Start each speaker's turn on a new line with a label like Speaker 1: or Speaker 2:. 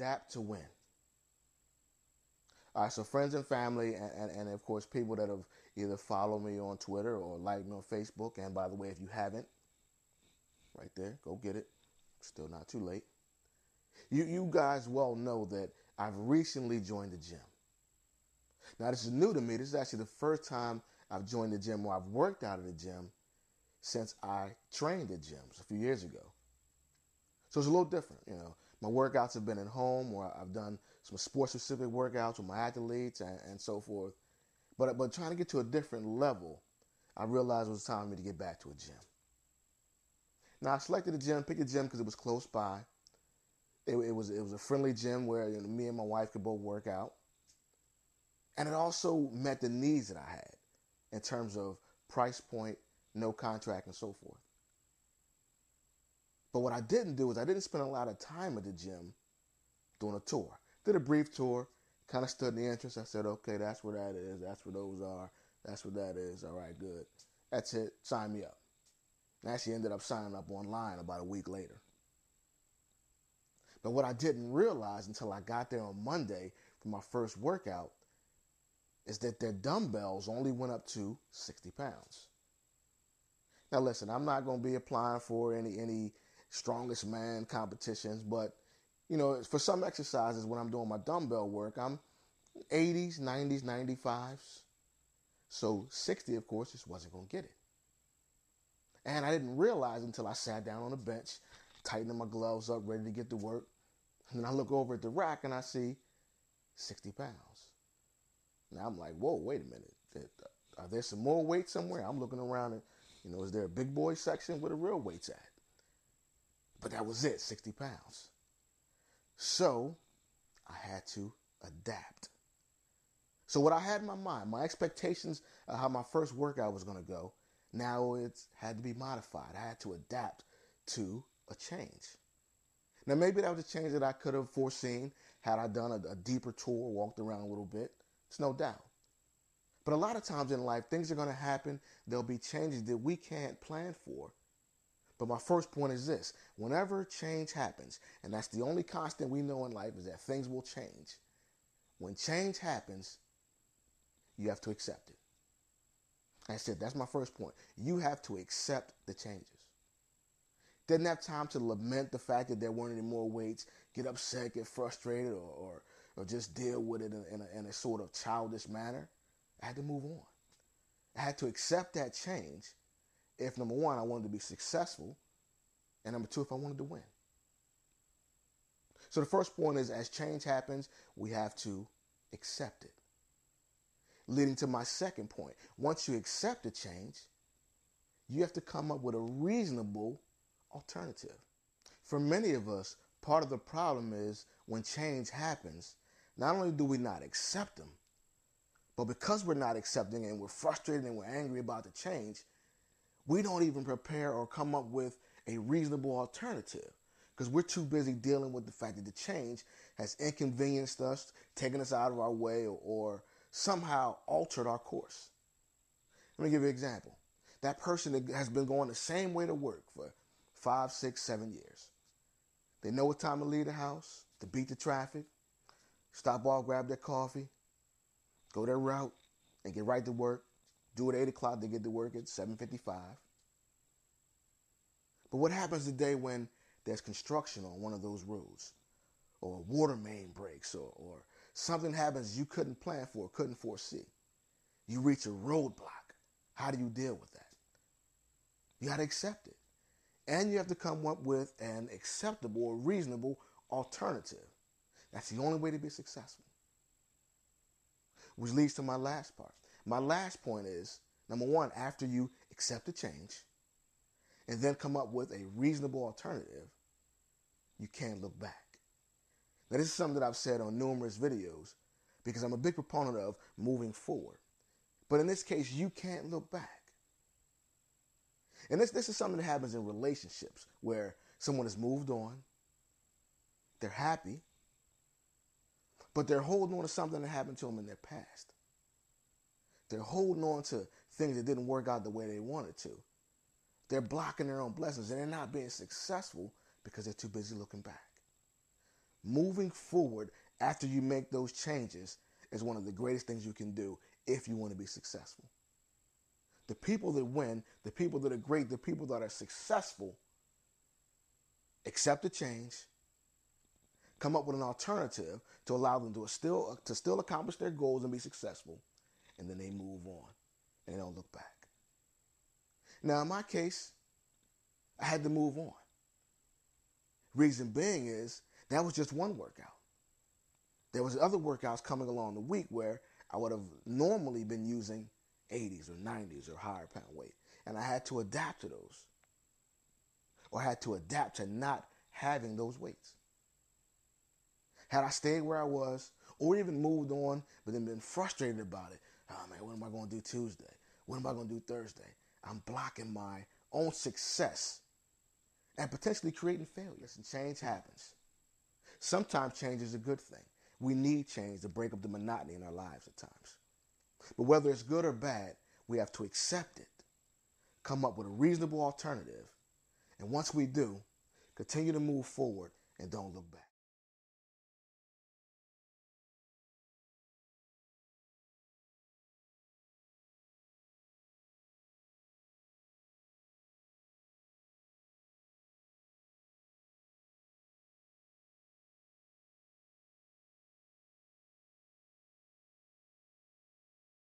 Speaker 1: adapt to win. All right, so friends and family, and of course people that have either followed me on Twitter or liked me on Facebook. And by the way, if you haven't, right there, go get it. Still not too late. You guys well know that I've recently joined the gym. Now this is new to me. This is actually the first time I've joined the gym or I've worked out of the gym since I trained at gyms a few years ago. So it's a little different, My workouts have been at home, or I've done some sports-specific workouts with my athletes and so forth. But trying to get to a different level, I realized it was time for me to get back to a gym. Now I selected a gym, picked a gym because it was close by. It was a friendly gym where me and my wife could both work out, and it also met the needs that I had in terms of price point, no contract, and so forth. But what I didn't do is I didn't spend a lot of time at the gym doing a tour. Did a brief tour, kind of stood in the entrance. I said, okay, that's where that is. That's where those are. That's where that is. All right, good. That's it. Sign me up. I actually ended up signing up online about a week later. But what I didn't realize until I got there on Monday for my first workout is that their dumbbells only went up to 60 pounds. Now listen, I'm not going to be applying for any strongest man competitions, but for some exercises when I'm doing my dumbbell work, I'm 80s, 90s, 95s. So 60, of course, just wasn't going to get it. And I didn't realize until I sat down on the bench, tightening my gloves up, ready to get to work. And then I look over at the rack and I see 60 pounds. Now I'm like, whoa, wait a minute. Are there some more weights somewhere? I'm looking around and, is there a big boy section where the real weights at? But that was it, 60 pounds. So I had to adapt. So what I had in my mind, my expectations of how my first workout was going to go, now it had to be modified. I had to adapt to a change. Now maybe that was a change that I could have foreseen had I done a deeper tour, walked around a little bit. It's no doubt. But a lot of times in life, things are going to happen. There'll be changes that we can't plan for. But my first point is this. Whenever change happens, and that's the only constant we know in life is that things will change. When change happens, you have to accept it. That's it. That's my first point. You have to accept the changes. Didn't have time to lament the fact that there weren't any more weights, get upset, get frustrated, or just deal with it in a sort of childish manner. I had to move on. I had to accept that change if, number one, I wanted to be successful, and number two, if I wanted to win. So the first point is, as change happens, we have to accept it. Leading to my second point. Once you accept the change, you have to come up with a reasonable alternative. For many of us, part of the problem is when change happens, not only do we not accept them, but because we're not accepting and we're frustrated and we're angry about the change, we don't even prepare or come up with a reasonable alternative because we're too busy dealing with the fact that the change has inconvenienced us, taken us out of our way, or somehow altered our course. Let me give you an example. That person that has been going the same way to work for 5, 6, 7 years. They know what time to leave the house, to beat the traffic, stop off, grab their coffee, go their route, and get right to work. Do it at 8 o'clock, they get to work at 7:55. But what happens the day when there's construction on one of those roads, or a water main breaks, or something happens you couldn't plan for, couldn't foresee? You reach a roadblock. How do you deal with that? You got to accept it. And you have to come up with an acceptable or reasonable alternative. That's the only way to be successful. Which leads to my last part. My last point is, number one, after you accept the change and then come up with a reasonable alternative, you can't look back. Now, this is something that I've said on numerous videos because I'm a big proponent of moving forward. But in this case, you can't look back. And this is something that happens in relationships where someone has moved on, they're happy, but they're holding on to something that happened to them in their past. They're holding on to things that didn't work out the way they wanted to. They're blocking their own blessings and they're not being successful because they're too busy looking back. moving forward after you make those changes is one of the greatest things you can do if you want to be successful. The people that win, the people that are great, the people that are successful accept the change, come up with an alternative to allow them to still accomplish their goals and be successful, and then they move on and they don't look back. Now, in my case, I had to move on. Reason being is that was just one workout. There was other workouts coming along the week where I would have normally been using 80s or 90s or higher pound weight, and I had to adapt to those, or had to adapt to not having those weights. Had I stayed where I was, or even moved on, but then been frustrated about it, oh man, what am I going to do Tuesday? What am I going to do Thursday? I'm blocking my own success and potentially creating failures. And change happens. Sometimes change is a good thing. We need change to break up the monotony in our lives at times. But whether it's good or bad, we have to accept it, come up with a reasonable alternative, and once we do, continue to move forward and don't look back.